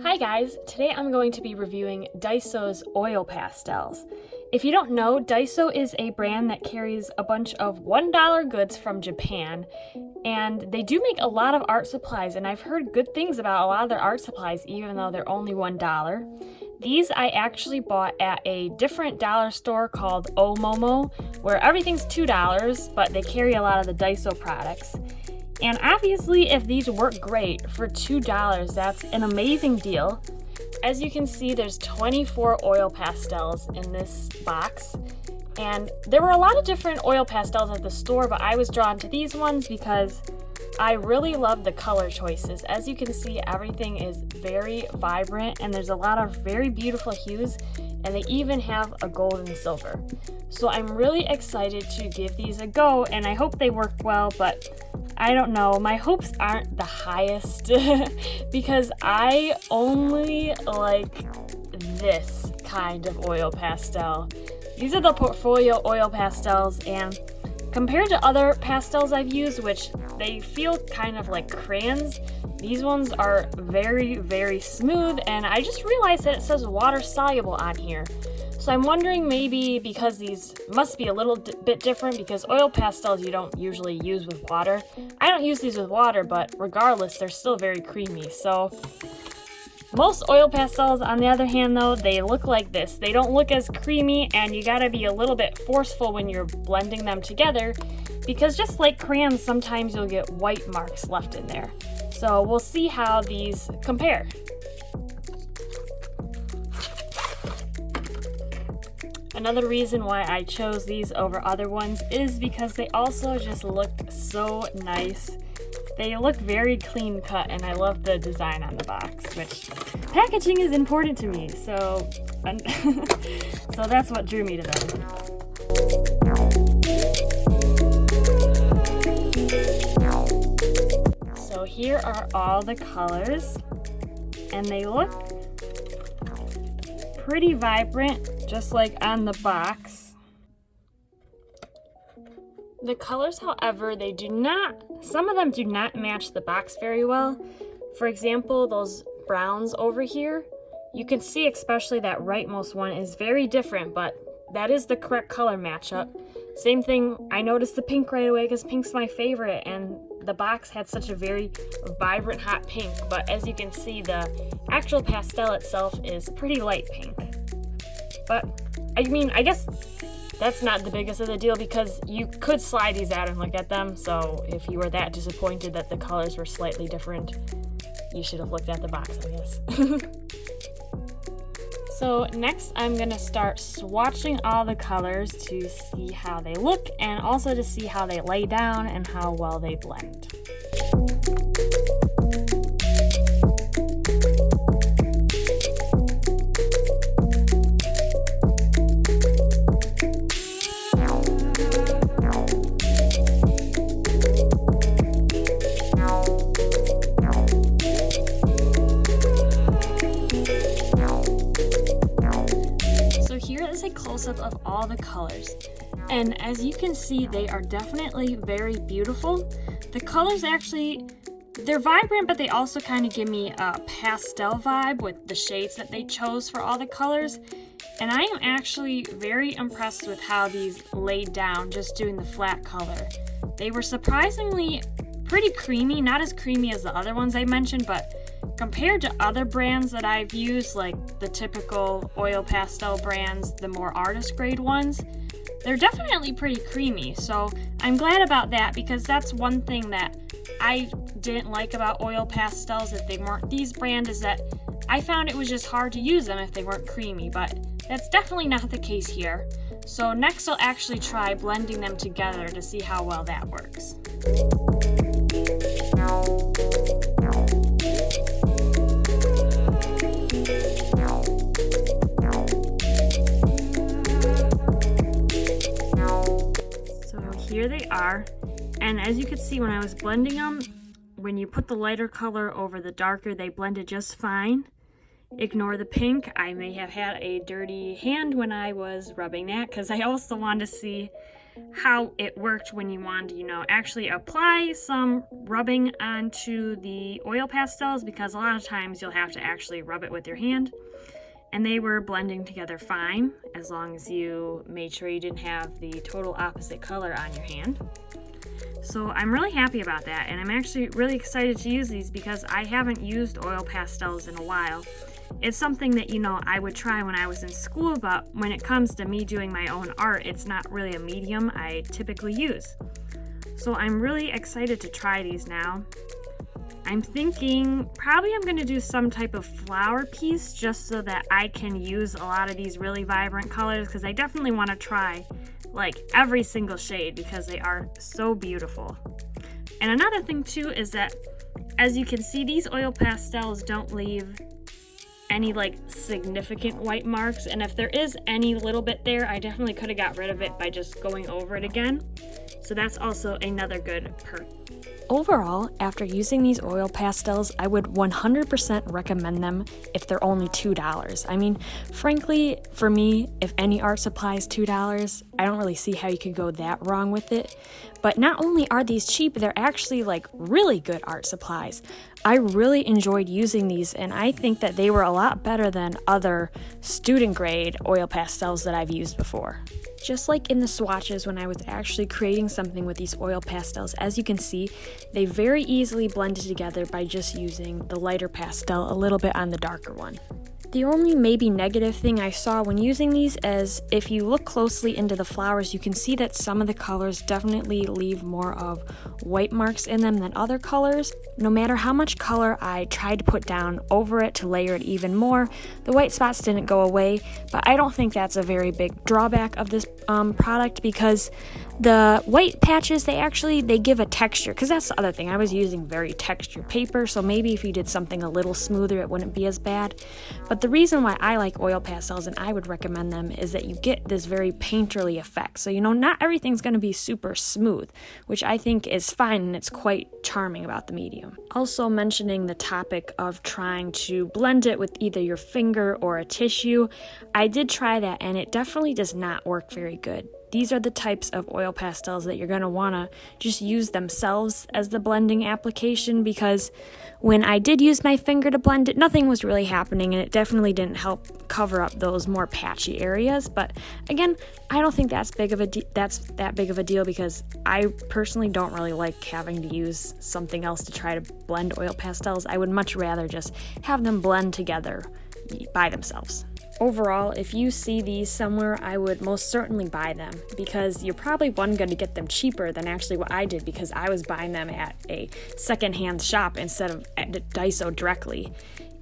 Hi guys, today I'm going to be reviewing Daiso's Oil Pastels. If you don't know, Daiso is a brand that carries a bunch of $1 goods from Japan, and they do make a lot of art supplies, and I've heard good things about a lot of their art supplies even though they're only $1. These I actually bought at a different dollar store called Oomomo, where everything's $2, but they carry a lot of the Daiso products. And obviously, if these work great for $2, that's an amazing deal. As you can see, there's 24 oil pastels in this box. And there were a lot of different oil pastels at the store, but I was drawn to these ones because I really love the color choices. As you can see, everything is very vibrant and there's a lot of very beautiful hues, and they even have a gold and silver. So I'm really excited to give these a go, and I hope they work well, but I don't know, my hopes aren't the highest because I only like this kind of oil pastel. These are the Portfolio oil pastels, and compared to other pastels I've used, which they feel kind of like crayons, these ones are very, very smooth, and I just realized that it says water soluble on here. So I'm wondering, maybe because these must be a little bit different, because oil pastels you don't usually use with water. I don't use these with water, but regardless, they're still very creamy. So most oil pastels, on the other hand, though, they look like this. They don't look as creamy, and you gotta be a little bit forceful when you're blending them together, because just like crayons, sometimes you'll get white marks left in there. So we'll see how these compare. Another reason why I chose these over other ones is because they also just look so nice. They look very clean cut, and I love the design on the box, which packaging is important to me, so so that's what drew me to them. So here are all the colors, and they look pretty vibrant, just like on the box. The colors, however, some of them do not match the box very well. For example, those browns over here, you can see especially that rightmost one is very different, but that is the correct color matchup. Same thing, I noticed the pink right away because pink's my favorite, and the box had such a very vibrant hot pink, but as you can see, the actual pastel itself is pretty light pink. But I mean, I guess that's not the biggest of the deal, because you could slide these out and look at them, so if you were that disappointed that the colors were slightly different, you should have looked at the box, I guess. So next I'm gonna start swatching all the colors to see how they look, and also to see how they lay down and how well they blend. A close-up of all the colors, and as you can see, they are definitely very beautiful. The colors actually, they're vibrant, but they also kind of give me a pastel vibe with the shades that they chose for all the colors, and I am actually very impressed with how these laid down just doing the flat color. They were surprisingly pretty creamy, not as creamy as the other ones I mentioned, but compared to other brands that I've used, like the typical oil pastel brands, the more artist grade ones, they're definitely pretty creamy. So I'm glad about that, because that's one thing that I didn't like about oil pastels if they weren't these brands, is that I found it was just hard to use them if they weren't creamy, but that's definitely not the case here. So next I'll actually try blending them together to see how well that works. Here they are, and as you can see, when I was blending them, when you put the lighter color over the darker, they blended just fine. Ignore the pink. I may have had a dirty hand when I was rubbing that, because I also wanted to see how it worked when you wanted to, actually apply some rubbing onto the oil pastels, because a lot of times you'll have to actually rub it with your hand. And they were blending together fine, as long as you made sure you didn't have the total opposite color on your hand. So I'm really happy about that, and I'm actually really excited to use these because I haven't used oil pastels in a while. It's something that, I would try when I was in school, but when it comes to me doing my own art, it's not really a medium I typically use. So I'm really excited to try these now. I'm thinking probably I'm going to do some type of flower piece just so that I can use a lot of these really vibrant colors, because I definitely want to try like every single shade because they are so beautiful. And another thing too is that, as you can see, these oil pastels don't leave any like significant white marks, and if there is any little bit there, I definitely could have got rid of it by just going over it again. So that's also another good perk. Overall, after using these oil pastels, I would 100% recommend them if they're only $2. I mean, frankly, for me, if any art supply is $2, I don't really see how you could go that wrong with it. But not only are these cheap, they're actually like really good art supplies. I really enjoyed using these, and I think that they were a lot better than other student grade oil pastels that I've used before. Just like in the swatches when I was actually creating something with these oil pastels, as you can see, they very easily blended together by just using the lighter pastel a little bit on the darker one. The only maybe negative thing I saw when using these is if you look closely into the flowers, you can see that some of the colors definitely leave more of white marks in them than other colors. No matter how much color I tried to put down over it to layer it even more, the white spots didn't go away, but I don't think that's a very big drawback of this product, because the white patches, they give a texture, because that's the other thing. I was using very textured paper, so maybe if you did something a little smoother, it wouldn't be as bad. But the reason why I like oil pastels and I would recommend them is that you get this very painterly effect. So, not everything's going to be super smooth, which I think is fine, and it's quite charming about the medium. Also, mentioning the topic of trying to blend it with either your finger or a tissue, I did try that, and it definitely does not work very good. These are the types of oil pastels that you're going to want to just use themselves as the blending application, because when I did use my finger to blend it, nothing was really happening, and it definitely didn't help cover up those more patchy areas. But again, I don't think that's that big of a deal, because I personally don't really like having to use something else to try to blend oil pastels. I would much rather just have them blend together by themselves. Overall, if you see these somewhere, I would most certainly buy them, because you're probably going to get them cheaper than actually what I did, because I was buying them at a secondhand shop instead of at Daiso directly.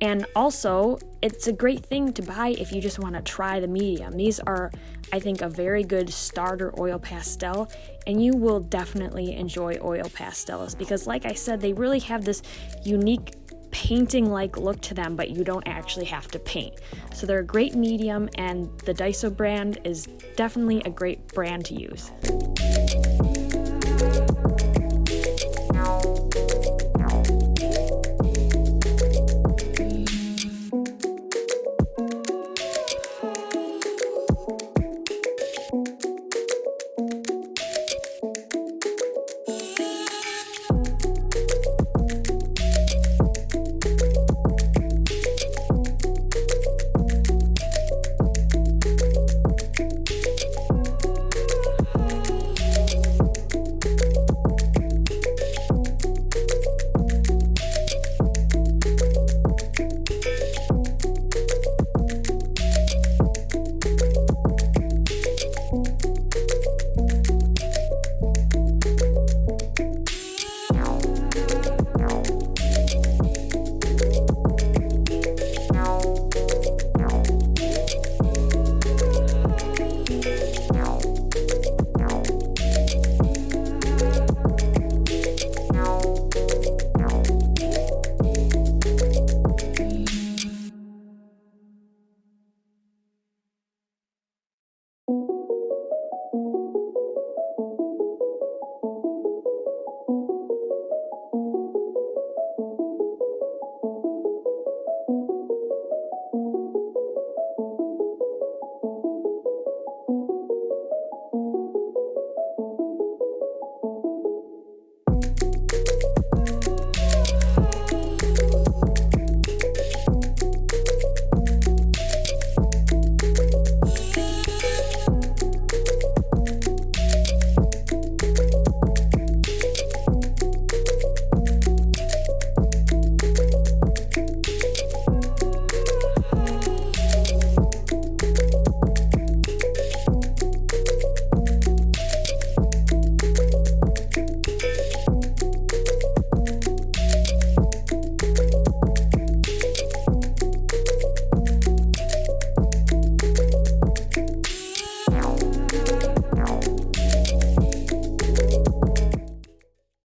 And also, it's a great thing to buy if you just want to try the medium. These are, I think, a very good starter oil pastel, and you will definitely enjoy oil pastels, because like I said, they really have this unique painting-like look to them, but you don't actually have to paint. So they're a great medium, and the Daiso brand is definitely a great brand to use.